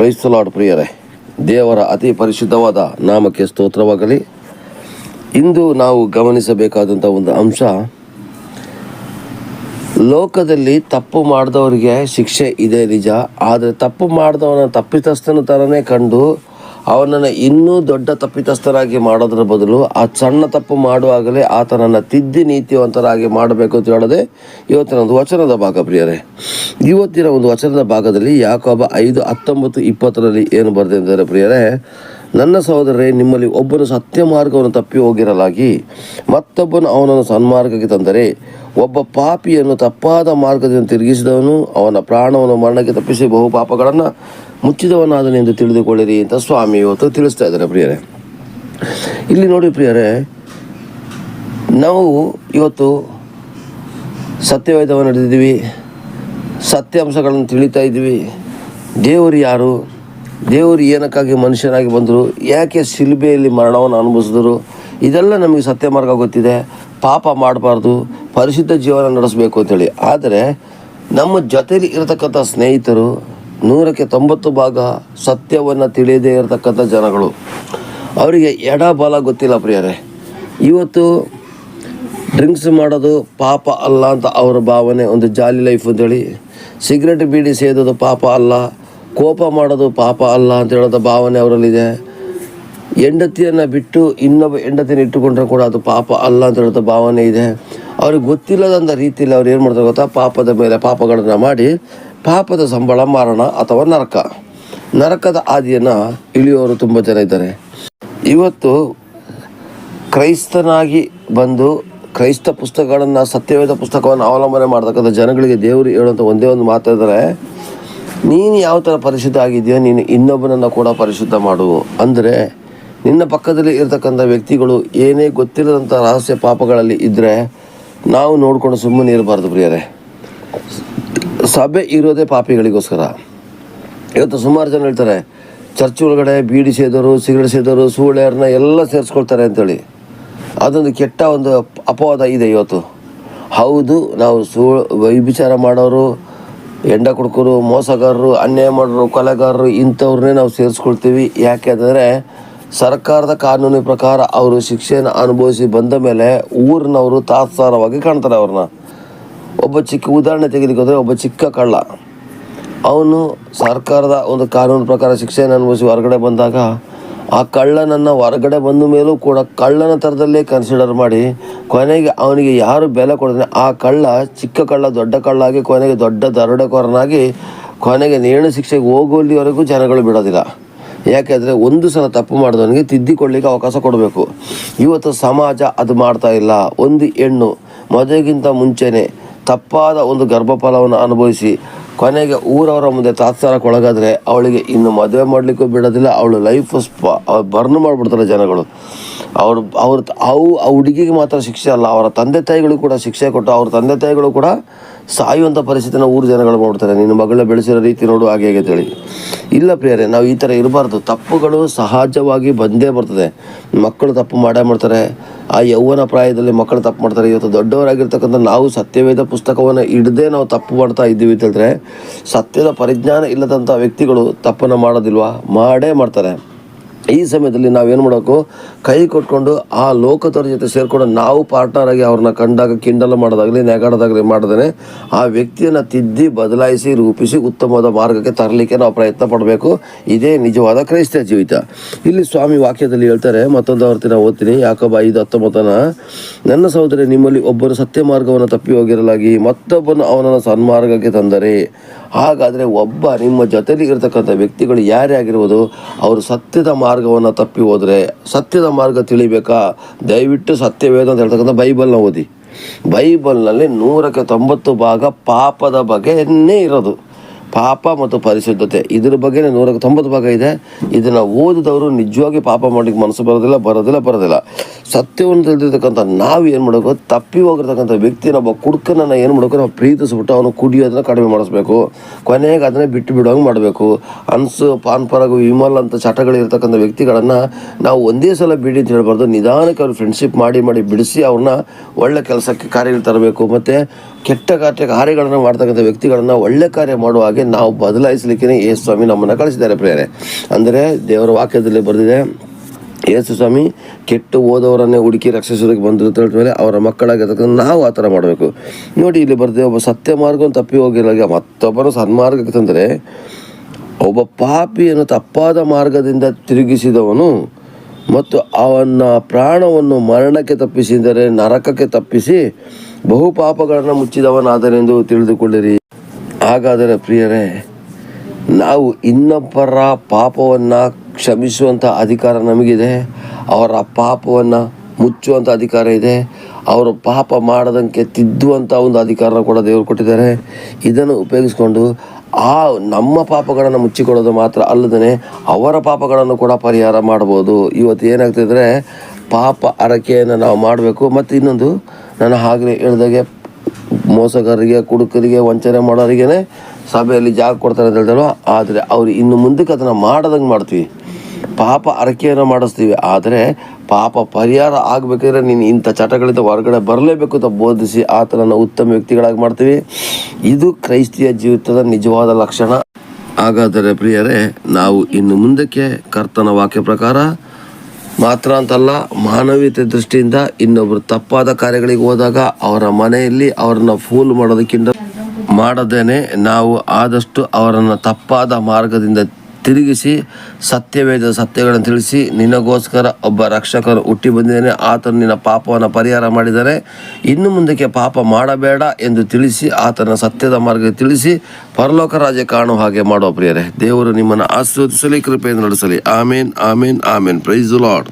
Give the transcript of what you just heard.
Price the lord ಪ್ರಿಯರೇ, ದೇವರ ಅತಿ ಪರಿಶುದ್ಧವಾದ ನಾಮಕ್ಕೆ ಸ್ತೋತ್ರವಾಗಲಿ. ಇಂದು ನಾವು ಗಮನಿಸಬೇಕಾದಂಥ ಒಂದು ಅಂಶ, ಲೋಕದಲ್ಲಿ ತಪ್ಪು ಮಾಡಿದವರಿಗೆ ಶಿಕ್ಷೆ ಇದೆ ನಿಜ, ಆದರೆ ತಪ್ಪು ಮಾಡಿದವನ ತಪ್ಪಿತಸ್ಥನ ಥರನೇ ಕಂಡು ಅವನನ್ನು ಇನ್ನೂ ದೊಡ್ಡ ತಪ್ಪಿತಸ್ಥರಾಗಿ ಮಾಡೋದ್ರ ಬದಲು ಆ ಸಣ್ಣ ತಪ್ಪು ಮಾಡುವಾಗಲೇ ಆತನನ್ನು ತಿದ್ದಿ ನೀತಿವಂತರಾಗಿ ಮಾಡಬೇಕು ಅಂತ ಹೇಳೋದೇ ಇವತ್ತಿನ ಒಂದು ವಚನದ ಭಾಗ ಪ್ರಿಯರೇ. ಇವತ್ತಿನ ಒಂದು ವಚನದ ಭಾಗದಲ್ಲಿ ಯಾಕೋಬ 5:19-20 ಏನು ಬರೆದಿದ್ದಾರೆ ಪ್ರಿಯರೇ, ನನ್ನ ಸಹೋದರರೇ, ನಿಮ್ಮಲ್ಲಿ ಒಬ್ಬನು ಸತ್ಯ ಮಾರ್ಗವನ್ನು ತಪ್ಪಿ ಹೋಗಿರಲಾಗಿ ಮತ್ತೊಬ್ಬನು ಅವನನ್ನು ಸನ್ಮಾರ್ಗಕ್ಕೆ ತಂದರೆ, ಒಬ್ಬ ಪಾಪಿಯನ್ನು ತಪ್ಪಾದ ಮಾರ್ಗದಿಂದ ತಿರುಗಿಸಿದವನು ಅವನ ಪ್ರಾಣವನ್ನು ಮರಣಕ್ಕೆ ತಪ್ಪಿಸಿ ಬಹು ಪಾಪಗಳನ್ನು ಮುಚ್ಚಿದವನಾದನೆಂದು ತಿಳಿದುಕೊಳ್ಳಿರಿ ಅಂತ ಸ್ವಾಮಿ ಇವತ್ತು ತಿಳಿಸ್ತಾ ಇದ್ದಾರೆ ಪ್ರಿಯರೇ. ಇಲ್ಲಿ ನೋಡಿ ಪ್ರಿಯರೇ, ನಾವು ಇವತ್ತು ಸತ್ಯವೇದವನ್ನು ನಡೆದಿದ್ದೀವಿ, ಸತ್ಯಾಂಶಗಳನ್ನು ತಿಳಿತಾ ಇದ್ದೀವಿ. ದೇವರು ಯಾರು, ದೇವರು ಏನಕ್ಕಾಗಿ ಮನುಷ್ಯನಾಗಿ ಬಂದರು, ಯಾಕೆ ಶಿಲುಬೆಯಲ್ಲಿ ಮರಣವನ್ನು ಅನುಭವಿಸಿದ್ರು, ಇದೆಲ್ಲ ನಮಗೆ ಸತ್ಯ ಮಾರ್ಗ ಗೊತ್ತಿದೆ. ಪಾಪ ಮಾಡಬಾರ್ದು, ಪರಿಶುದ್ಧ ಜೀವನ ನಡೆಸಬೇಕು ಅಂತೇಳಿ. ಆದರೆ ನಮ್ಮ ಜೊತೆಲಿ ಇರತಕ್ಕಂಥ ಸ್ನೇಹಿತರು 90% ಸತ್ಯವನ್ನು ತಿಳಿಯದೇ ಇರತಕ್ಕಂಥ ಜನಗಳು, ಅವರಿಗೆ ಎಡ ಬಲ ಗೊತ್ತಿಲ್ಲ ಪ್ರಿಯರೇ. ಇವತ್ತು ಡ್ರಿಂಕ್ಸ್ ಮಾಡೋದು ಪಾಪ ಅಲ್ಲ ಅಂತ ಅವರ ಭಾವನೆ, ಒಂದು ಜಾಲಿ ಲೈಫ್ ಅಂತೇಳಿ. ಸಿಗರೆಟ್ ಬೀಡಿ ಸೇದೋದು ಪಾಪ ಅಲ್ಲ, ಕೋಪ ಮಾಡೋದು ಪಾಪ ಅಲ್ಲ ಅಂತ ಹೇಳೋದು ಭಾವನೆ ಅವರಲ್ಲಿದೆ. ಹೆಂಡತಿಯನ್ನು ಬಿಟ್ಟು ಇನ್ನೊಬ್ಬ ಹೆಂಡತಿನ ಇಟ್ಟುಕೊಂಡ್ರೆ ಕೂಡ ಅದು ಪಾಪ ಅಲ್ಲ ಅಂತ ಹೇಳೋದು ಭಾವನೆ ಇದೆ. ಅವ್ರಿಗೆ ಗೊತ್ತಿಲ್ಲದಂಥ ರೀತಿಯಲ್ಲಿ ಅವ್ರು ಏನು ಮಾಡ್ತಾರೆ ಗೊತ್ತಾ, ಪಾಪದ ಮೇಲೆ ಪಾಪಗಳನ್ನು ಮಾಡಿ ಪಾಪದ ಸಂಬಳ ಮರಣ ಅಥವಾ ನರಕದ ಹಾದಿಯನ್ನು ಇಳಿಯೋರು ತುಂಬ ಜನ ಇದ್ದಾರೆ. ಇವತ್ತು ಕ್ರೈಸ್ತನಾಗಿ ಬಂದು ಕ್ರೈಸ್ತ ಪುಸ್ತಕಗಳನ್ನು, ಸತ್ಯವೇದ ಪುಸ್ತಕವನ್ನು ಅವಲಂಬನೆ ಮಾಡ್ತಕ್ಕಂಥ ಜನಗಳಿಗೆ ದೇವರು ಹೇಳುವಂಥ ಒಂದೇ ಒಂದು ಮಾತಾಡಿದರೆ, ನೀನು ಯಾವ ಥರ ಪರಿಶುದ್ಧ ಆಗಿದೆಯೋ ನೀನು ಇನ್ನೊಬ್ಬನನ್ನು ಕೂಡ ಪರಿಶುದ್ಧ ಮಾಡು. ಅಂದರೆ ನಿನ್ನ ಪಕ್ಕದಲ್ಲಿ ಇರತಕ್ಕಂಥ ವ್ಯಕ್ತಿಗಳು ಏನೇ ಗೊತ್ತಿಲ್ಲದಂಥ ರಹಸ್ಯ ಪಾಪಗಳಲ್ಲಿ ಇದ್ದರೆ ನಾವು ನೋಡಿಕೊಂಡು ಸುಮ್ಮನೆ ಇರಬಾರ್ದು ಪ್ರಿಯರೇ. ಸಭೆ ಇರೋದೇ ಪಾಪಿಗಳಿಗೋಸ್ಕರ. ಇವತ್ತು ಸುಮಾರು ಜನ ಹೇಳ್ತಾರೆ, ಚರ್ಚ್ ಒಳಗಡೆ ಬೀಡಿ ಸೇದೋರು, ಸಿಗರೇಟ್ ಸೇದೋರು, ಸೂಳೆಯರನ್ನ ಎಲ್ಲ ಸೇರಿಸ್ಕೊಳ್ತಾರೆ ಅಂತೇಳಿ. ಅದೊಂದು ಕೆಟ್ಟ ಒಂದು ಅಪವಾದ ಇದೆ ಇವತ್ತು. ಹೌದು, ನಾವು ವ್ಯಭಿಚಾರ ಮಾಡೋರು, ಎಂಡ ಕುಡ್ಕೋರು, ಮೋಸಗಾರರು, ಅನ್ಯಾಯ ಮಾಡೋರು, ಕೊಲೆಗಾರರು, ಇಂಥವ್ರನ್ನೇ ನಾವು ಸೇರಿಸ್ಕೊಳ್ತೀವಿ. ಯಾಕೆ ಅಂದರೆ ಸರ್ಕಾರದ ಕಾನೂನಿನ ಪ್ರಕಾರ ಅವರು ಶಿಕ್ಷೆಯನ್ನು ಅನುಭವಿಸಿ ಬಂದ ಮೇಲೆ ಊರಿನವರು ತಾತ್ಸಾರವಾಗಿ ಕಾಣ್ತಾರೆ ಅವ್ರನ್ನ. ಒಬ್ಬ ಚಿಕ್ಕ ಉದಾಹರಣೆ ತೆಗೆದುಕೊಂಡ್ರೆ, ಒಬ್ಬ ಚಿಕ್ಕ ಕಳ್ಳ, ಅವನು ಸರ್ಕಾರದ ಒಂದು ಕಾನೂನು ಪ್ರಕಾರ ಶಿಕ್ಷೆಯನ್ನು ಅನುಭವಿಸಿ ಹೊರಗಡೆ ಬಂದಾಗ ಆ ಕಳ್ಳನನ್ನು ಹೊರಗಡೆ ಬಂದ ಮೇಲೂ ಕೂಡ ಕಳ್ಳನ ಥರದಲ್ಲೇ ಕನ್ಸಿಡರ್ ಮಾಡಿ ಕೊನೆಗೆ ಅವನಿಗೆ ಯಾರು ಬೆಲೆ ಕೊಡ್ತಾನೆ ಆ ಕಳ್ಳ, ಚಿಕ್ಕ ಕಳ್ಳ ದೊಡ್ಡ ಕಳ್ಳ ಆಗಿ ಕೊನೆಗೆ ದೊಡ್ಡ ದರೋಡೆಕೋರನಾಗಿ ಕೊನೆಗೆ ನೇಣು ಶಿಕ್ಷೆಗೆ ಹೋಗೋಲ್ಲಿವರೆಗೂ ಜನಗಳು ಬಿಡೋದಿಲ್ಲ. ಯಾಕೆಂದರೆ ಒಂದು ಸಲ ತಪ್ಪು ಮಾಡಿದವನಿಗೆ ತಿದ್ದಿಕೊಳ್ಳಿಕ್ಕೆ ಅವಕಾಶ ಕೊಡಬೇಕು. ಇವತ್ತು ಸಮಾಜ ಅದು ಮಾಡ್ತಾ ಇಲ್ಲ. ಒಂದು ಹೆಣ್ಣು ಮದುವೆಗಿಂತ ಮುಂಚೆನೇ ತಪ್ಪಾದ ಒಂದು ಗರ್ಭಫಲವನ್ನು ಅನುಭವಿಸಿ ಕೊನೆಗೆ ಊರವರ ಮುಂದೆ ತಾತ್ಸಾರಕ್ಕೊಳಗಾದರೆ ಅವಳಿಗೆ ಇನ್ನು ಮದುವೆ ಮಾಡಲಿಕ್ಕೂ ಬಿಡೋದಿಲ್ಲ. ಅವಳು ಲೈಫ್ ಬರ್ನ್ ಮಾಡಿಬಿಡ್ತಾರೆ ಜನಗಳು. ಆ ಹುಡುಗಿಗೆ ಮಾತ್ರ ಶಿಕ್ಷೆ ಅಲ್ಲ, ಅವರ ತಂದೆ ತಾಯಿಗಳಿಗೂ ಕೂಡ ಶಿಕ್ಷೆ ಕೊಟ್ಟು ಅವ್ರ ತಂದೆ ತಾಯಿಗಳು ಕೂಡ ಸಾಯುವಂಥ ಪರಿಸ್ಥಿತಿನ ಊರು ಜನಗಳು ಮಾಡ್ಬಿಡ್ತಾರೆ. ನಿನ್ನ ಮಗಳನ್ನ ಬೆಳೆಸಿರೋ ರೀತಿ ನೋಡು ಹಾಗೆ ಹೇಗೆ ಅಂತೇಳಿ. ಇಲ್ಲ ಪ್ರಿಯರೇ, ನಾವು ಈ ಥರ ಇರಬಾರ್ದು. ತಪ್ಪುಗಳು ಸಹಜವಾಗಿ ಬಂದೇ ಬರ್ತದೆ. ಮಕ್ಕಳು ತಪ್ಪು ಮಾಡೇ ಮಾಡ್ತಾರೆ. ಆ ಯೌವನ ಪ್ರಾಯದಲ್ಲಿ ಮಕ್ಕಳು ತಪ್ಪು ಮಾಡ್ತಾರೆ. ಇವತ್ತು ದೊಡ್ಡವರಾಗಿರ್ತಕ್ಕಂಥ ನಾವು ಸತ್ಯವೇದ ಪುಸ್ತಕವನ್ನು ಹಿಡದೇ ನಾವು ತಪ್ಪು ಮಾಡ್ತಾ ಇದ್ದೀವಿ ಅಂತಂದರೆ, ಸತ್ಯದ ಪರಿಜ್ಞಾನ ಇಲ್ಲದಂಥ ವ್ಯಕ್ತಿಗಳು ತಪ್ಪನ್ನು ಮಾಡೋದಿಲ್ವಾ? ಮಾಡೇ ಮಾಡ್ತಾರೆ. ಈ ಸಮಯದಲ್ಲಿ ನಾವೇನು ಮಾಡಬೇಕು, ಕೈ ಕೊಟ್ಕೊಂಡು ಆ ಲೋಕದವ್ರ ಜೊತೆ ಸೇರಿಕೊಂಡು ನಾವು ಪಾರ್ಟ್ನರಾಗಿ ಅವ್ರನ್ನ ಕಂಡಾಗ ಕಿಂಡಲ ಮಾಡೋದಾಗಲಿ ನೆಗಾಡೋದಾಗಲಿ ಮಾಡದೇ ಆ ವ್ಯಕ್ತಿಯನ್ನು ತಿದ್ದಿ ಬದಲಾಯಿಸಿ ರೂಪಿಸಿ ಉತ್ತಮವಾದ ಮಾರ್ಗಕ್ಕೆ ತರಲಿಕ್ಕೆ ನಾವು ಪ್ರಯತ್ನ ಪಡಬೇಕು. ಇದೇ ನಿಜವಾದ ಕ್ರೈಸ್ತ ಜೀವಿತ. ಇಲ್ಲಿ ಸ್ವಾಮಿ ವಾಕ್ಯದಲ್ಲಿ ಹೇಳ್ತಾರೆ, ಮತ್ತೊಂದು ಆವರ್ತಿ ನಾವು ಓದ್ತೀನಿ, ಯಾಕೋಬ 5:19, ನನ್ನ ಸಹೋದರಿ, ನಿಮ್ಮಲ್ಲಿ ಒಬ್ಬರು ಸತ್ಯ ಮಾರ್ಗವನ್ನು ತಪ್ಪಿ ಹೋಗಿರಲಾಗಿ ಮತ್ತೊಬ್ಬನು ಅವನನ್ನು ಸನ್ಮಾರ್ಗಕ್ಕೆ ತಂದರೆ. ಹಾಗಾದರೆ ಒಬ್ಬ ನಿಮ್ಮ ಜೊತೆಲಿ ಇರತಕ್ಕಂಥ ವ್ಯಕ್ತಿಗಳು ಯಾರೇ ಆಗಿರ್ಬೋದು, ಅವರು ಸತ್ಯದ ಮಾರ್ಗವನ್ನು ತಪ್ಪಿ ಹೋದರೆ, ಸತ್ಯದ ಮಾರ್ಗ ತಿಳಿಬೇಕಾ, ದಯವಿಟ್ಟು ಸತ್ಯವೇದ ಅಂತ ಹೇಳ್ತಕ್ಕಂಥ ಬೈಬಲ್ನ ಓದಿ. ಬೈಬಲ್ನಲ್ಲಿ 90% ಪಾಪದ ಬಗ್ಗೆನೇ ಇರೋದು. ಪಾಪ ಮತ್ತು ಪರಿಶುದ್ಧತೆ ಇದ್ರ ಬಗ್ಗೆ 190% ಇದೆ. ಇದನ್ನು ಓದಿದವರು ನಿಜವಾಗಿ ಪಾಪ ಮಾಡಲಿಕ್ಕೆ ಮನಸ್ಸು ಬರೋದಿಲ್ಲ. ಸತ್ಯವನ್ನು ತಿಳಿದಿರ್ತಕ್ಕಂಥ ನಾವು ಏನು ಮಾಡಬೇಕು, ತಪ್ಪಿ ಹೋಗಿರ್ತಕ್ಕಂಥ ವ್ಯಕ್ತಿನ ಒಬ್ಬ ಕುಡುಕನನ್ನು ಏನು ಮಾಡಬೇಕು, ನಾವು ಪ್ರೀತಿಸ್ಬಿಟ್ಟು ಅವನು ಕುಡಿಯೋದನ್ನ ಕಡಿಮೆ ಮಾಡಿಸ್ಬೇಕು. ಕೊನೆಗೆ ಅದನ್ನೇ ಬಿಟ್ಟು ಬಿಡೋಂಗೆ ಮಾಡಬೇಕು. ಪಾನ್ ಪರಾಗು, ವಿಮಲ್ ಅಂತ ಚಟಗಳಿರ್ತಕ್ಕಂಥ ವ್ಯಕ್ತಿಗಳನ್ನು ನಾವು ಒಂದೇ ಸಲ ಬಿಡಿ ಅಂತ ಹೇಳ್ಬಾರ್ದು. ನಿಧಾನಕ್ಕೆ ಅವ್ರು ಫ್ರೆಂಡ್ಶಿಪ್ ಮಾಡಿ ಬಿಡಿಸಿ ಅವ್ರನ್ನ ಒಳ್ಳೆ ಕೆಲಸಕ್ಕೆ ಕಾರ್ಯಗಳು ತರಬೇಕು. ಮತ್ತು ಕೆಟ್ಟ ಕಾರ್ಯಗಳನ್ನು ಮಾಡ್ತಕ್ಕಂಥ ವ್ಯಕ್ತಿಗಳನ್ನು ಒಳ್ಳೆ ಕಾರ್ಯ ಮಾಡುವ ಹಾಗೆ ನಮಗೆ ನಾವು ಬದಲಾಯಿಸಲಿಕ್ಕೆ ಯೇಸು ಸ್ವಾಮಿ ನಮ್ಮನ್ನು ಕಳಿಸಿದ್ದಾರೆ ಪ್ರಿಯರೇ. ಅಂದರೆ ದೇವರ ವಾಕ್ಯದಲ್ಲಿ ಬರೆದಿದೆ, ಯೇಸು ಸ್ವಾಮಿ ಕೆಟ್ಟು ಹೋದವರನ್ನೇ ಹುಡುಕಿ ರಕ್ಷಿಸೋದಕ್ಕೆ ಬಂದರು ತಿಳಿದ ಮೇಲೆ ಅವರ ಮಕ್ಕಳಾಗಿರ್ತಕ್ಕಂಥ ನಾವು ಆ ಥರ ಮಾಡಬೇಕು. ನೋಡಿ ಇಲ್ಲಿ ಬರ್ತದೆ, ಒಬ್ಬ ಸತ್ಯ ಮಾರ್ಗವನ್ನು ತಪ್ಪಿ ಹೋಗಿರೋ ಮತ್ತೊಬ್ಬರು ಸನ್ಮಾರ್ಗಕ್ಕೆ ತಂದರೆ, ಒಬ್ಬ ಪಾಪಿಯನ್ನು ತಪ್ಪಾದ ಮಾರ್ಗದಿಂದ ತಿರುಗಿಸಿದವನು ಮತ್ತು ಅವನ ಪ್ರಾಣವನ್ನು ಮರಣಕ್ಕೆ ತಪ್ಪಿಸಿದರೆ ನರಕಕ್ಕೆ ತಪ್ಪಿಸಿ ಬಹು ಪಾಪಗಳನ್ನು ಮುಚ್ಚಿದವನಾದನೆಂದು ತಿಳಿದುಕೊಳ್ಳಿರಿ. ಹಾಗಾದರೆ ಪ್ರಿಯರೇ, ನಾವು ಇನ್ನೊಬ್ಬರ ಪಾಪವನ್ನು ಕ್ಷಮಿಸುವಂಥ ಅಧಿಕಾರ ನಮಗಿದೆ, ಅವರ ಪಾಪವನ್ನು ಮುಚ್ಚುವಂಥ ಅಧಿಕಾರ ಇದೆ, ಅವರು ಪಾಪ ಮಾಡದಂಗೆ ತಿದ್ದುವಂಥ ಒಂದು ಅಧಿಕಾರನ ಕೂಡ ದೇವರು ಕೊಟ್ಟಿದ್ದಾರೆ. ಇದನ್ನು ಉಪಯೋಗಿಸ್ಕೊಂಡು ನಮ್ಮ ಪಾಪಗಳನ್ನು ಮುಚ್ಚಿಕೊಳ್ಳೋದು ಮಾತ್ರ ಅಲ್ಲದೇ ಅವರ ಪಾಪಗಳನ್ನು ಕೂಡ ಪರಿಹಾರ ಮಾಡ್ಬೋದು. ಇವತ್ತು ಏನಾಗ್ತಿದ್ರೆ, ಪಾಪ ಅರಕೆಯನ್ನು ನಾವು ಮಾಡಬೇಕು. ಮತ್ತು ಇನ್ನೊಂದು, ನಾನು ಆಗಲೇ ಹೇಳಿದಾಗೆ ಮೋಸಗಾರರಿಗೆ, ಕುಡುಕರಿಗೆ, ವಂಚನೆ ಮಾಡೋರಿಗೇ ಸಭೆಯಲ್ಲಿ ಜಾಗ ಕೊಡ್ತಾರೆ ಅಂತ ಹೇಳ್ತಾರೋ, ಆದರೆ ಅವ್ರು ಇನ್ನು ಮುಂದಕ್ಕೆ ಅದನ್ನು ಮಾಡದಂಗೆ ಮಾಡ್ತೀವಿ, ಪಾಪ ಅರಕೆಯನ್ನು ಮಾಡಿಸ್ತೀವಿ. ಆದರೆ ಪಾಪ ಪರಿಹಾರ ಆಗಬೇಕಾದ್ರೆ ನೀನು ಇಂಥ ಚಟಗಳಿಂದ ಹೊರಗಡೆ ಬರಲೇಬೇಕು ಅಂತ ಬೋಧಿಸಿ ಆತನನ್ನು ಉತ್ತಮ ವ್ಯಕ್ತಿಗಳಾಗಿ ಮಾಡ್ತೀವಿ. ಇದು ಕ್ರೈಸ್ತಿಯ ಜೀವಿತದ ನಿಜವಾದ ಲಕ್ಷಣ. ಹಾಗಾದರೆ ಪ್ರಿಯರೇ, ನಾವು ಇನ್ನು ಮುಂದಕ್ಕೆ ಕರ್ತನ ವಾಕ್ಯ ಪ್ರಕಾರ ಮಾತ್ರ ಅಂತಲ್ಲ, ಮಾನವೀಯತೆ ದೃಷ್ಟಿಯಿಂದ ಇನ್ನೊಬ್ಬರು ತಪ್ಪಾದ ಕಾರ್ಯಗಳಿಗೆ ಹೋದಾಗ ಅವರ ಮನೆಯಲ್ಲಿ ಅವರನ್ನು ಫೂಲ್ ಮಾಡೋದಕ್ಕಿಂತ ಮಾಡದೇನೆ ನಾವು ಆದಷ್ಟು ಅವರನ್ನು ತಪ್ಪಾದ ಮಾರ್ಗದಿಂದ ತಿರುಗಿಸಿ ಸತ್ಯವೇದ ಸತ್ಯಗಳನ್ನು ತಿಳಿಸಿ, ನಿನಗೋಸ್ಕರ ಒಬ್ಬ ರಕ್ಷಕರು ಹುಟ್ಟಿ ಬಂದಿದ್ದಾನೆ, ಆತನು ನಿನ್ನ ಪಾಪವನ್ನು ಪರಿಹಾರ ಮಾಡಿದ್ದಾನೆ, ಇನ್ನು ಮುಂದಕ್ಕೆ ಪಾಪ ಮಾಡಬೇಡ ಎಂದು ತಿಳಿಸಿ ಆತನ ಸತ್ಯದ ಮಾರ್ಗ ತಿಳಿಸಿ ಪರಲೋಕ ರಾಜ್ಯ ಕಾಣುವ ಹಾಗೆ ಮಾಡೋ ಪ್ರಿಯರೇ. ದೇವರು ನಿಮ್ಮನ್ನು ಆಶೀರ್ವದಿಸಲಿ, ಕೃಪೆಯನ್ನು ನಡೆಸಲಿ. Amen, amen, amen. Praise the lord.